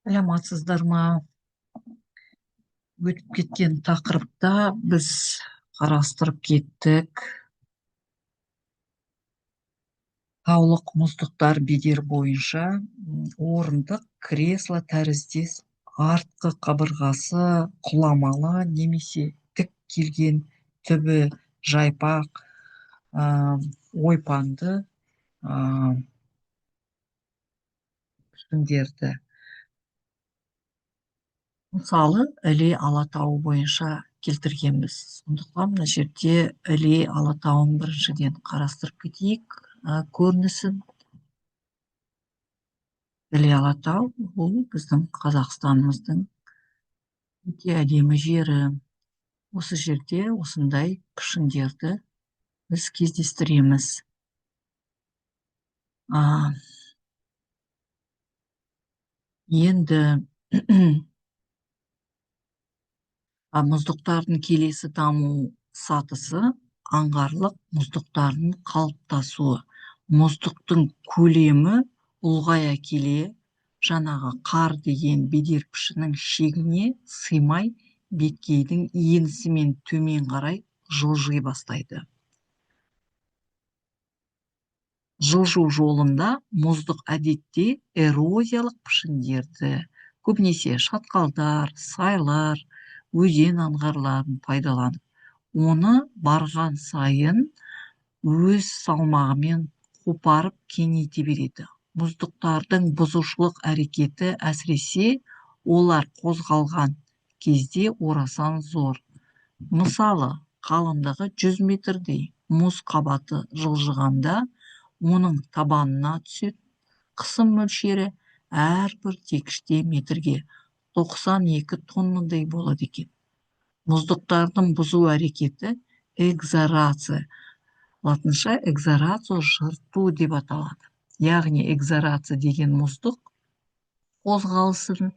Саламатсыздар ма? Өтіп кеткен тақырыпта біз қарастырып кеттік. Таулық мұздықтар бедер бойынша орындық кресло тәріздес артқы қабырғасы құламалы немесе тік келген, түбі жайпақ, ойпанды пішіндерді. Мысалы, Іле Алатауы бойынша келтіргенбіз. Сондықтан мына жерде Іле Алатауын біріншіден қарастырып кетейік. Көрінісін. Іле Алатау бұл біздің Қазақстанымыздың өте әдемі жері. Осы жерде осындай пішіндерді біз кездестіреміз. Енді мұздықтардың келесі даму сатысы аңғарлық мұздықтардың қалыптасуы. Мұздықтың көлемі ұлғая келе, жаңағы қар деген бедер пішіннің шегіне сыймай, беткейдің енісімен төмен қарай жылжи бастайды. Жылжу жолында мұздық әдетте эрозиялық пішіндерді, көбінесе шатқалдар, сайлар, өзен аңғарларын пайдаланып, оны барған сайын өз салмағымен қопарып кеңейте береді. Мұздықтардың бұзушылық әрекеті әсіресе олар қозғалған кезде орасан зор. Мысалы, қалыңдығы 100 метрдей мұз қабаты жылжығанда оның табанына түсетін қысым мөлшері әрбір текше метрге 92 тоннадай болады екен. Мұздықтардың бұзу әрекеті экзорация, латынша экзорацио жырту деп аталады. Яғни экзорация деген мұздық қозғалысының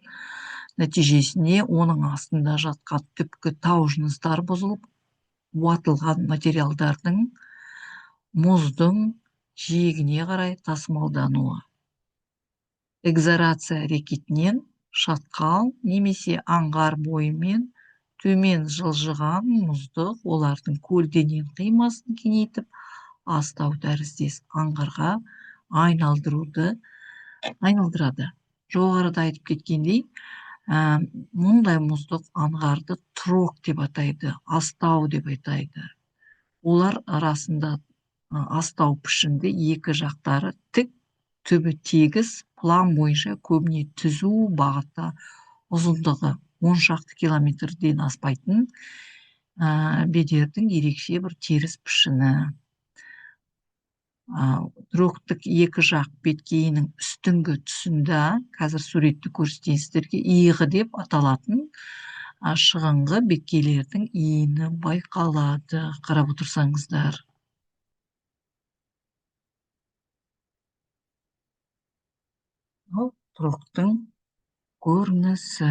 нәтижесіне оның астында жатқан түпкі тау жыныстары бұзылып, уатылған материалдардың мұздың жиегіне қарай тасымалдануы. Экзорация әрекетінен шатқал немесе аңғар бойымен төмен жылжыған мұздық олардың көлденең қимасын кеңейтіп, астау тәріздес аңғарға айналдырады. Жоғарыда айтып кеткендей, мұндай мұздық аңғарды трог деп атайды, астау деп атайды. Олар арасында астау пішінді, екі жақтары тік, түбі тегіс, план бойынша көбіне түзу бағытта, ұзындығы 10 шақты километрден аспайтын бедердің ерекше бір теріс пішіні. Трогтық екі жақ беткейінің үстіңгі тұсында, қазір суретті көрсетесіздерге, иығы деп аталатын шығыңғы беткейлердің иіні байқалады. Қарап отырсаңыздар. Трогтың көрінісі.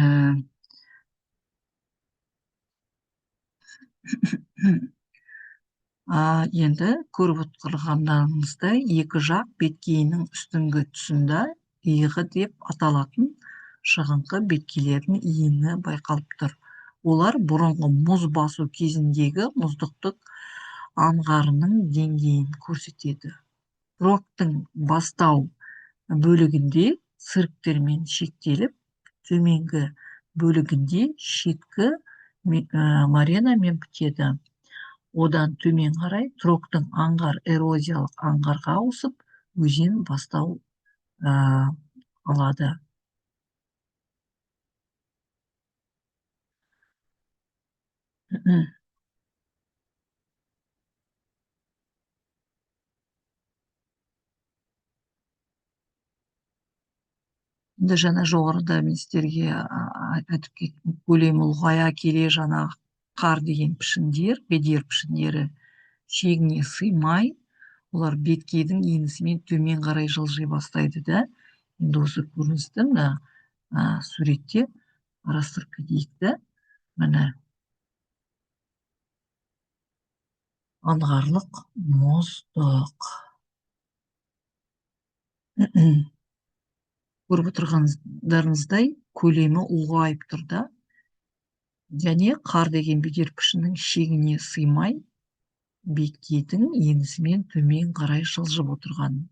Енді көріп отырғандарыңыздай, екі жақ беткейінің үстіңгі тұсында иығы деп аталатын шығыңқы беткейлердің иіні байқалып тұр. Олар бұрынғы мұз басу кезіндегі мұздықтық аңғарының деңгейін көрсетеді. Трогтың бастау бөлігінде цирктермен шектеліп, төменгі бөлігінде шеткі маренамен бітеді. Одан төмен қарай трогтың аңғар эрозиялық аңғарға ауысып, өзен бастау алады. Енді жаңа жоғарыда мен сіздерге айтып кеттім, көлемі ұлғая келе жаңағы қар деген пішіндер, бедер пішіндері шегіне сыймай, олар беткейдің енісімен төмен қарай жылжи бастайды да. Енді осы көріністі суретте қарастырып кетейік та. Міне аңғарлық мұздық. көріп отырғандарыңыздай көлемі ұлғайып тұр да, және қар деген бедер пішіннің шегіне сыймай беткейдің енісімен төмен қарай жылжып отырған.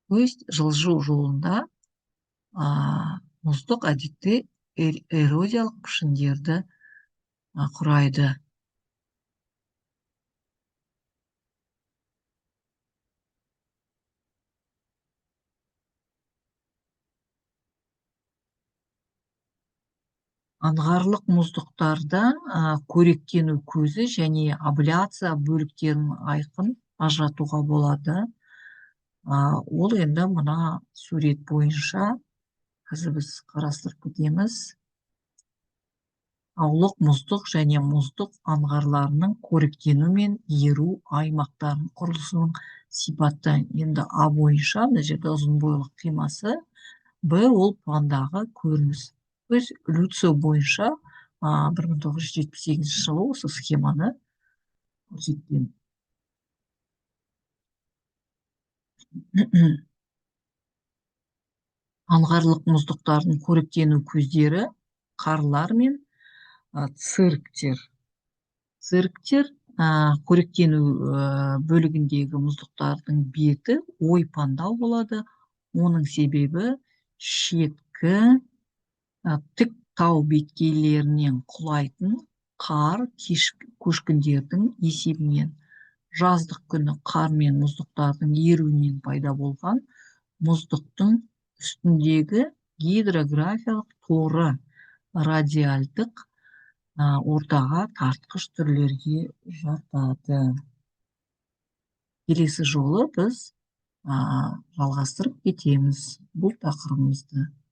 То есть жылжу жолында мұздық әдетте эрозиялық пішіндерді құрайды. Аңғарлық мұздықтарда қоректену көзі және абляция бөліктерін айқын ажыратуға болады. Ол енді мына сурет бойынша қазір біз қарастырып кетеміз. Аулық мұздық және мұздық аңғарларының қоректену мен еру аймақтарының құрылысының сипаты. Енді А бойынша мына жерде ұзын бойлық қимасы, Б ол пландағы көрініс. Өз Люцио бойынша 1978 жылы осы схеманы көрсеткен. Аңғарлық мұздықтардың қоректену көздері қарлар мен цирктер. Цирктер қоректену бөлігіндегі мұздықтардың беті ойпаңдау болады. Оның себебі шеткі тік тау беткейлерінен құлайтын қар көшкіндердің есебінен. Жаздық күні қар мен мұздықтардың еруінен пайда болған мұздықтың үстіндегі гидрографиялық торы радиальдық ортаға тартқыш түрлерге жатады. Келесі жолы біз жалғастырып кетеміз бұл тақырыбымызды.